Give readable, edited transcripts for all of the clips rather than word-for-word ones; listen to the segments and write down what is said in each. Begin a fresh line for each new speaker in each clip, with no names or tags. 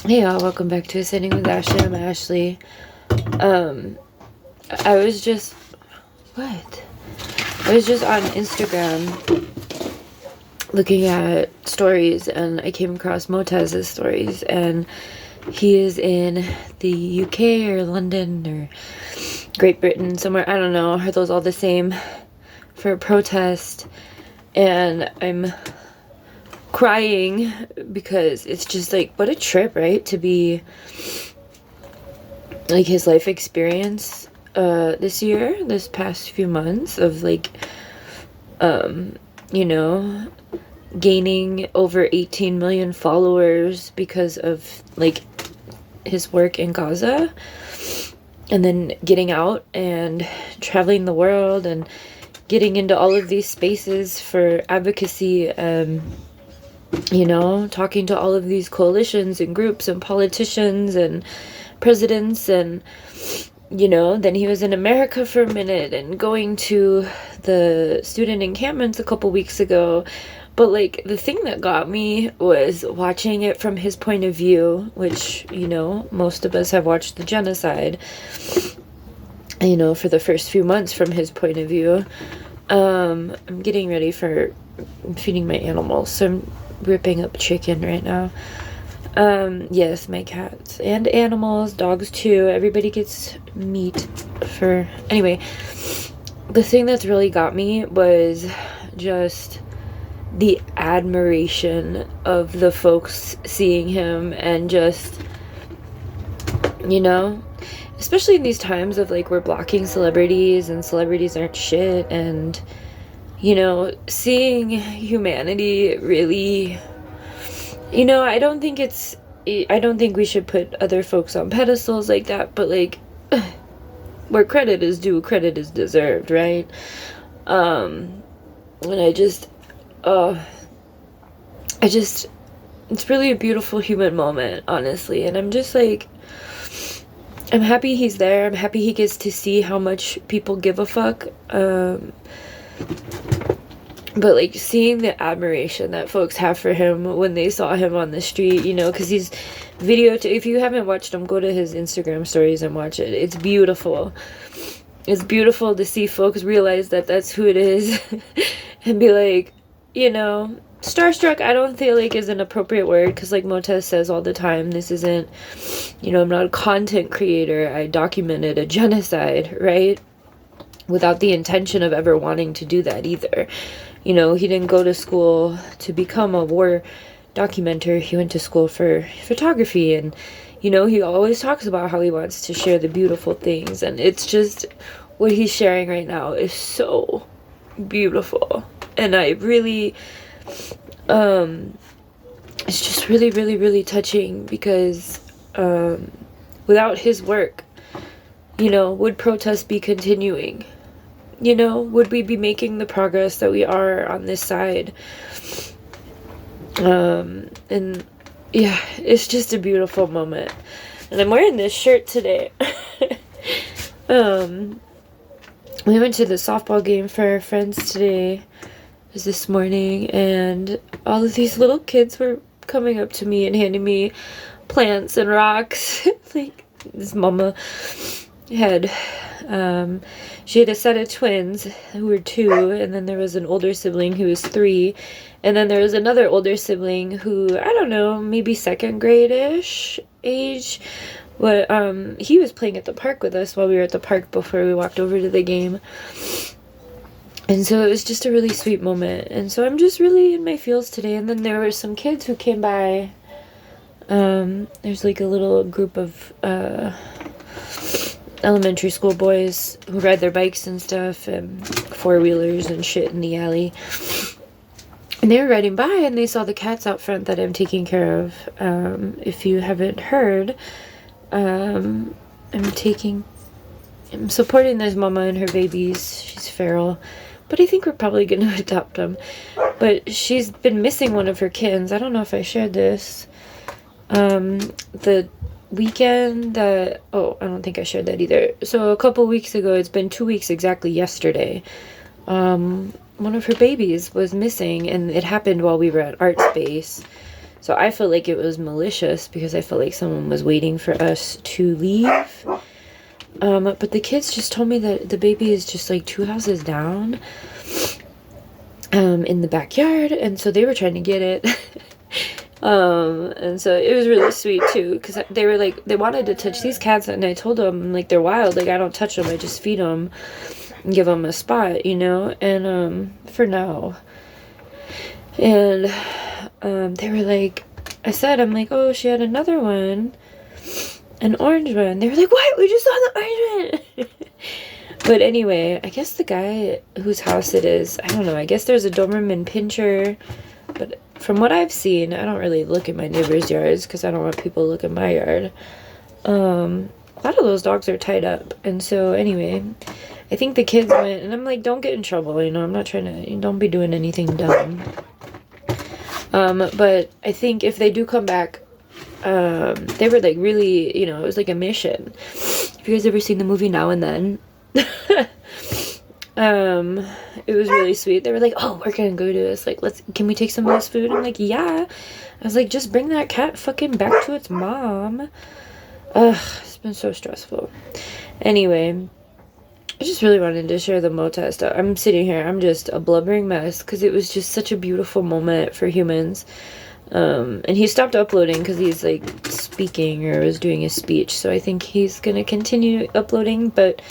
Hey y'all, welcome back to Ascending with Ashley. I'm Ashley. I was just I was just on Instagram looking at stories, and I came across Motez's stories, and he is in the UK or London or Great Britain, somewhere, I don't know, are those all the same, for a protest, and I'm crying because it's just like, what a trip, right? To be like his life experience this past few months of like you know, gaining over 18 million followers because of like his work in Gaza, and then getting out and traveling the world and getting into all of these spaces for advocacy, talking to all of these coalitions and groups and politicians and presidents, and then he was in America for a minute and going to the student encampments a couple weeks ago. But like, the thing that got me was watching it from his point of view, which, most of us have watched the genocide, for the first few months from his point of view. I'm getting ready for feeding my animals, so I'm ripping up chicken right now. Yes, my cats and animals, dogs too, everybody gets meat for... Anyway, the thing that's really got me was just the admiration of the folks seeing him, and just, especially in these times of like, we're blocking celebrities and celebrities aren't shit, and, seeing humanity really... I don't think we should put other folks on pedestals like that, but like, where credit is due, credit is deserved, right? And it's really a beautiful human moment, honestly, and I'm just like, I'm happy he's there. I'm happy he gets to see how much people give a fuck. But like, seeing the admiration that folks have for him when they saw him on the street, because he's if you haven't watched him, go to his Instagram stories and watch it. It's beautiful. It's beautiful to see folks realize that that's who it is and be like, starstruck, I don't feel like is an appropriate word, because like Motez says all the time, this isn't, I'm not a content creator. I documented a genocide, right? Without the intention of ever wanting to do that either. He didn't go to school to become a war documenter. He went to school for photography, and, he always talks about how he wants to share the beautiful things, and it's just, what he's sharing right now is so beautiful. And I really, it's just really, really, really touching, because, without his work, would protests be continuing? Would we be making the progress that we are on this side? And yeah, it's just a beautiful moment. And I'm wearing this shirt today. We went to the softball game for our friends today. It was this morning, and all of these little kids were coming up to me and handing me plants and rocks. Like, this mama had she had a set of twins who were 2, and then there was an older sibling who was 3, and then there was another older sibling who, I don't know, maybe 2nd grade-ish age, but he was playing at the park with us while we were at the park before we walked over to the game. And so it was just a really sweet moment, and so I'm just really in my feels today. And then there were some kids who came by. There's like a little group of elementary school boys who ride their bikes and stuff, and 4-wheelers and shit in the alley. And they were riding by, and they saw the cats out front that I'm taking care of. If you haven't heard, I'm supporting this mama and her babies. She's feral, but I think we're probably going to adopt them. But she's been missing one of her kittens. I don't know if I shared this. The weekend that... Oh, I don't think I shared that either. So a couple weeks ago, it's been 2 weeks exactly yesterday, one of her babies was missing, and it happened while we were at Art Space. So I felt like it was malicious because I felt like someone was waiting for us to leave. But the kids just told me that the baby is just like 2 houses down, in the backyard, and so they were trying to get it. And so it was really sweet too, because they were like, they wanted to touch these cats, and I told them, like, they're wild, like, I don't touch them, I just feed them and give them a spot, you know, and for now. And they were like, I'm like, oh, she had another one, an orange one. They were like, what? We just saw the orange one. But anyway, I guess the guy whose house it is, I don't know, I guess there's a Doberman Pinscher, but from what I've seen, I don't really look in my neighbors' yards because I don't want people to look in my yard. A lot of those dogs are tied up, and so anyway, I think the kids went, and I'm like, don't get in trouble, you know, I'm not trying to, don't be doing anything dumb. But I think if they do come back, they were like really, you know, it was like a mission. Have you guys ever seen the movie Now and Then? It was really sweet. They were like, oh, we're gonna go to this, like, can we take some of this food? I'm like, yeah. I was like, just bring that cat fucking back to its mom. Ugh, it's been so stressful. Anyway, I just really wanted to share the Motaz stuff. I'm sitting here, I'm just a blubbering mess because it was just such a beautiful moment for humans. And he stopped uploading because he's like speaking or was doing a speech, so I think he's gonna continue uploading. But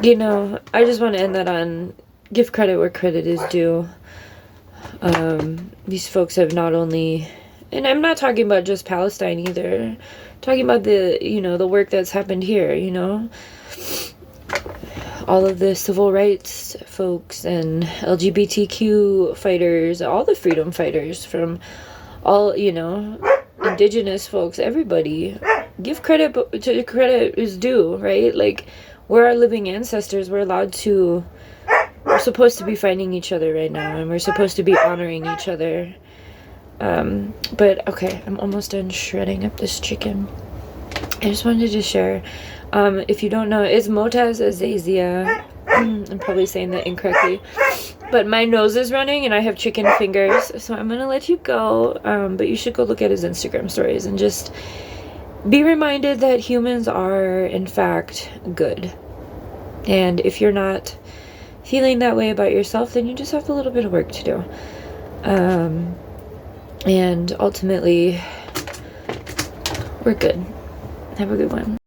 you know, I just want to end that on give credit where credit is due. These folks have not only, and I'm not talking about just Palestine either, I'm talking about the, you know, the work that's happened here, you know, all of the civil rights folks and LGBTQ fighters, all the freedom fighters from all, you know, indigenous folks, everybody. Give credit to credit is due, right? Like, we're our living ancestors. We're supposed to be fighting each other right now, and we're supposed to be honoring each other. But okay, I'm almost done shredding up this chicken. I just wanted to share, if you don't know, it's Motaz Azazia. I'm probably saying that incorrectly, but my nose is running and I have chicken fingers, so I'm gonna let you go. But you should go look at his Instagram stories and just be reminded that humans are, in fact, good. And if you're not feeling that way about yourself, then you just have a little bit of work to do. And ultimately, we're good. Have a good one.